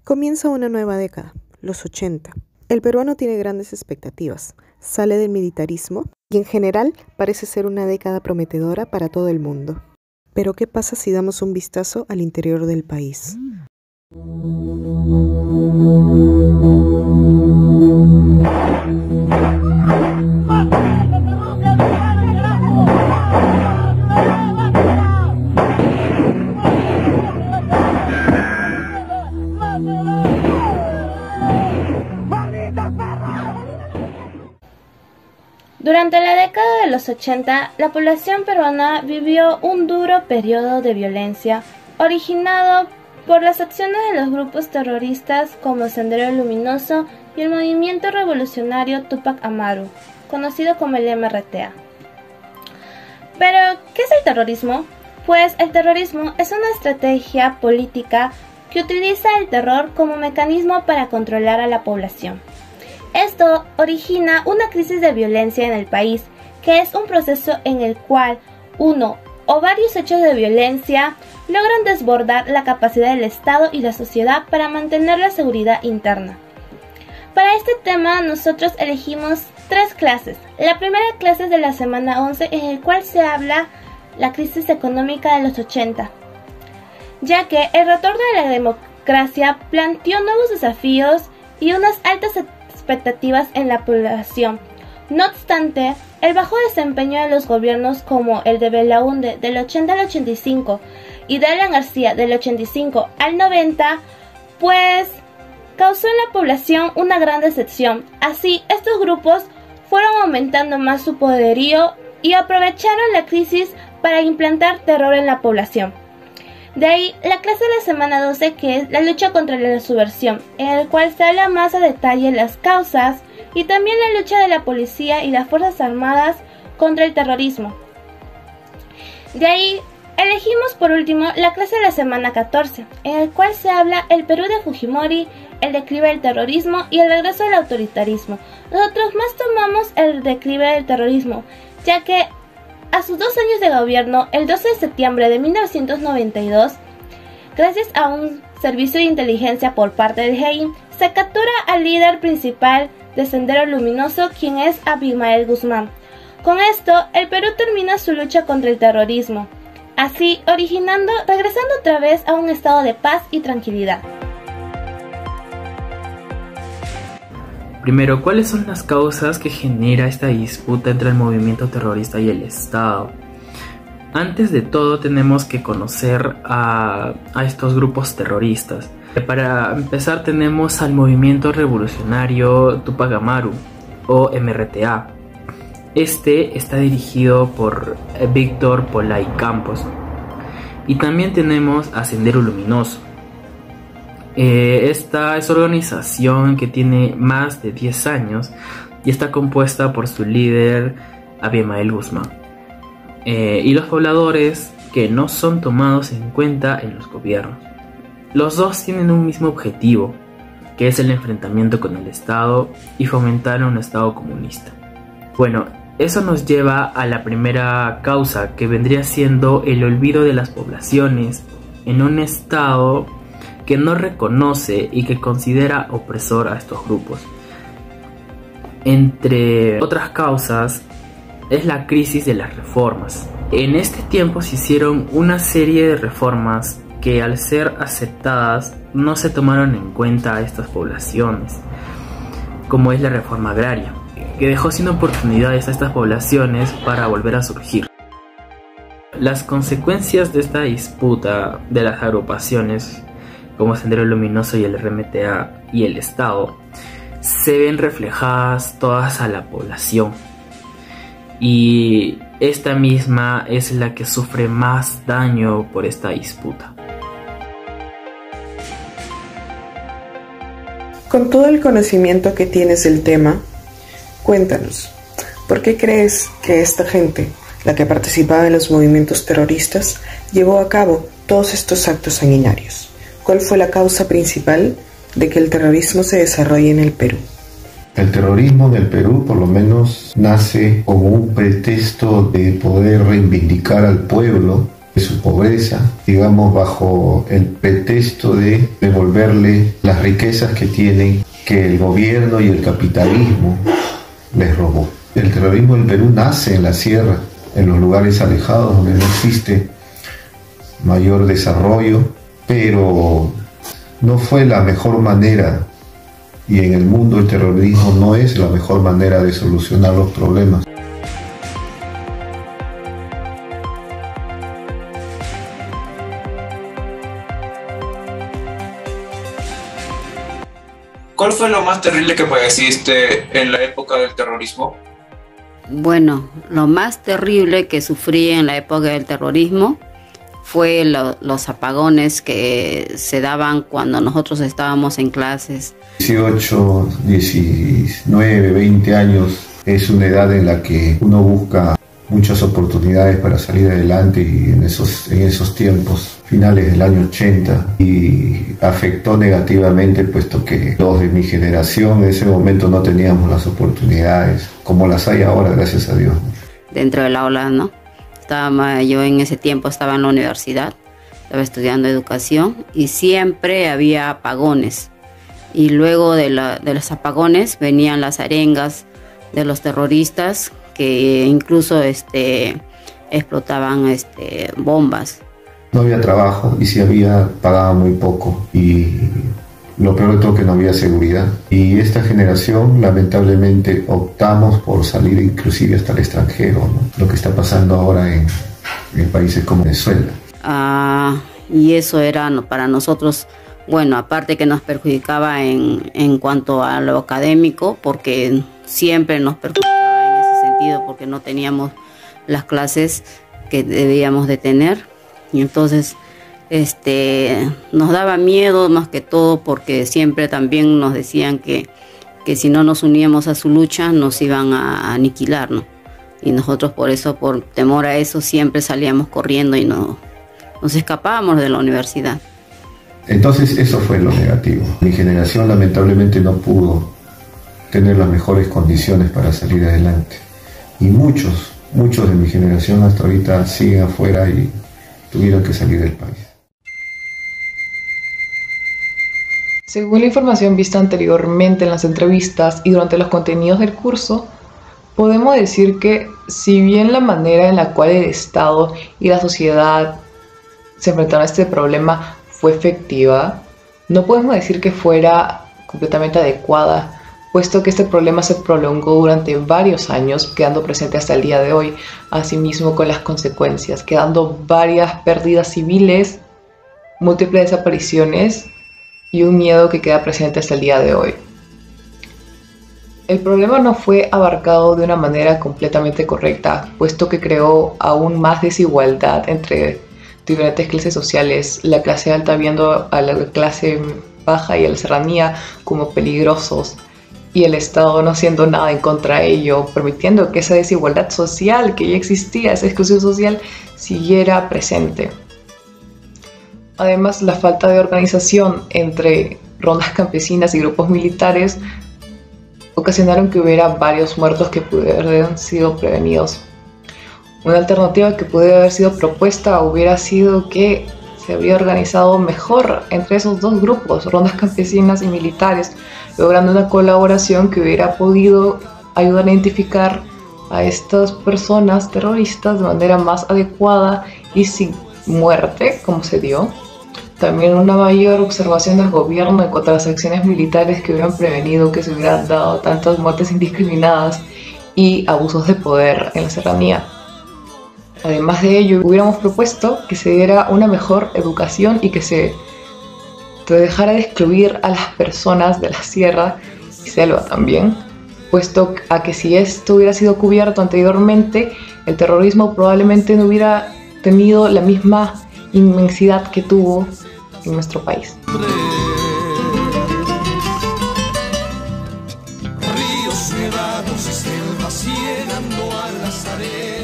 Comienza una nueva década, los 80. El peruano tiene grandes expectativas, sale del militarismo y en general parece ser una década prometedora para todo el mundo. Pero ¿qué pasa si damos un vistazo al interior del país? Durante la década de los 80, la población peruana vivió un duro periodo de violencia originado por las acciones de los grupos terroristas como Sendero Luminoso y el movimiento revolucionario Tupac Amaru, conocido como el MRTA. Pero, ¿qué es el terrorismo? Pues el terrorismo es una estrategia política que utiliza el terror como mecanismo para controlar a la población. Esto origina una crisis de violencia en el país, que es un proceso en el cual uno o varios hechos de violencia logran desbordar la capacidad del Estado y la sociedad para mantener la seguridad interna. Para este tema nosotros elegimos 3 clases. La primera clase es de la semana 11, en el cual se habla la crisis económica de los 80, ya que el retorno de la democracia planteó nuevos desafíos y unas altas expectativas en la población. No obstante, el bajo desempeño de los gobiernos como el de Belaúnde del 80 al 85 y de Alan García del 85 al 90, pues causó en la población una gran decepción. Así, estos grupos fueron aumentando más su poderío y aprovecharon la crisis para implantar terror en la población. De ahí, la clase de la semana 12, que es la lucha contra la subversión, en el cual se habla más a detalle las causas y también la lucha de la policía y las fuerzas armadas contra el terrorismo. De ahí, elegimos por último la clase de la semana 14, en el cual se habla el Perú de Fujimori, el declive del terrorismo y el regreso del autoritarismo. Nosotros más tomamos el declive del terrorismo, ya que a sus 2 años de gobierno, el 12 de septiembre de 1992, gracias a un servicio de inteligencia por parte del GEIN, se captura al líder principal de Sendero Luminoso, quien es Abimael Guzmán. Con esto, el Perú termina su lucha contra el terrorismo, así regresando otra vez a un estado de paz y tranquilidad. Primero, ¿cuáles son las causas que genera esta disputa entre el movimiento terrorista y el Estado? Antes de todo tenemos que conocer a estos grupos terroristas. Para empezar tenemos al movimiento revolucionario Tupac Amaru o MRTA. Este está dirigido por Víctor Polay Campos. Y también tenemos a Sendero Luminoso. Esta es una organización que tiene más de 10 años y está compuesta por su líder Abimael Guzmán y los pobladores que no son tomados en cuenta en los gobiernos. Los dos tienen un mismo objetivo, que es el enfrentamiento con el Estado y fomentar un Estado comunista. Bueno, eso nos lleva a la primera causa, que vendría siendo el olvido de las poblaciones en un Estado que no reconoce y que considera opresor a estos grupos. Entre otras causas es la crisis de las reformas. En este tiempo se hicieron una serie de reformas que, al ser aceptadas, no se tomaron en cuenta a estas poblaciones, como es la reforma agraria, que dejó sin oportunidades a estas poblaciones para volver a surgir. Las consecuencias de esta disputa de las agrupaciones como Sendero Luminoso y el RMTA y el Estado se ven reflejadas todas a la población, y esta misma es la que sufre más daño por esta disputa. Con todo el conocimiento que tienes del tema, cuéntanos, ¿por qué crees que esta gente, la que participaba en los movimientos terroristas, llevó a cabo todos estos actos sanguinarios? ¿Cuál fue la causa principal de que el terrorismo se desarrolle en el Perú? El terrorismo del Perú por lo menos nace como un pretexto de poder reivindicar al pueblo de su pobreza, digamos, bajo el pretexto de devolverle las riquezas que tienen, que el gobierno y el capitalismo les robó. El terrorismo en Perú nace en la sierra, en los lugares alejados donde no existe mayor desarrollo, pero no fue la mejor manera, y en el mundo el terrorismo no es la mejor manera de solucionar los problemas. ¿Cuál fue lo más terrible que padeciste en la época del terrorismo? Bueno, lo más terrible que sufrí en la época del terrorismo fue los apagones que se daban cuando nosotros estábamos en clases. 18, 19, 20 años es una edad en la que uno busca muchas oportunidades para salir adelante, y en esos tiempos, finales del año 80, y afectó negativamente, puesto que los de mi generación en ese momento no teníamos las oportunidades como las hay ahora, gracias a Dios. Dentro del aula, ¿no? Yo en ese tiempo estaba en la universidad, estaba estudiando educación, y siempre había apagones. Y luego de los apagones venían las arengas de los terroristas, que incluso explotaban bombas. No había trabajo, y si había, pagaban muy poco, y lo peor de todo, que no había seguridad. Y esta generación lamentablemente optamos por salir inclusive hasta el extranjero, ¿no? Lo que está pasando ahora en países como Venezuela. Y eso era para nosotros, bueno, aparte que nos perjudicaba en cuanto a lo académico, porque siempre nos perjudicaba en ese sentido, porque no teníamos las clases que debíamos de tener. Y entonces nos daba miedo más que todo, porque siempre también nos decían que si no nos uníamos a su lucha nos iban a aniquilar, ¿no? Y nosotros por eso, por temor a eso, siempre salíamos corriendo y nos escapábamos de la universidad. Entonces eso fue lo negativo. Mi generación lamentablemente no pudo tener las mejores condiciones para salir adelante. Y muchos de mi generación hasta ahorita siguen afuera y tuvieron que salir del país. Según la información vista anteriormente en las entrevistas y durante los contenidos del curso, podemos decir que, si bien la manera en la cual el Estado y la sociedad se enfrentaron a este problema fue efectiva, no podemos decir que fuera completamente adecuada, puesto que este problema se prolongó durante varios años, quedando presente hasta el día de hoy, asimismo con las consecuencias, quedando varias pérdidas civiles, múltiples desapariciones y un miedo que queda presente hasta el día de hoy. El problema no fue abarcado de una manera completamente correcta, puesto que creó aún más desigualdad entre diferentes clases sociales, la clase alta viendo a la clase baja y a la serranía como peligrosos, y el Estado no haciendo nada en contra de ello, permitiendo que esa desigualdad social que ya existía, esa exclusión social, siguiera presente. Además, la falta de organización entre rondas campesinas y grupos militares ocasionaron que hubiera varios muertos que pudieran haber sido prevenidos. Una alternativa que pudiera haber sido propuesta hubiera sido que se habría organizado mejor entre esos dos grupos, rondas campesinas y militares, logrando una colaboración que hubiera podido ayudar a identificar a estas personas terroristas de manera más adecuada y sin muerte, como se dio. También una mayor observación del gobierno en cuanto a las acciones militares que hubieran prevenido que se hubieran dado tantas muertes indiscriminadas y abusos de poder en la serranía. Además de ello, hubiéramos propuesto que se diera una mejor educación y que se dejara de excluir a las personas de la sierra y selva también, puesto a que si esto hubiera sido cubierto anteriormente, el terrorismo probablemente no hubiera tenido la misma inmensidad que tuvo en nuestro país. Ríos nevados y selvas llegando a las arenas.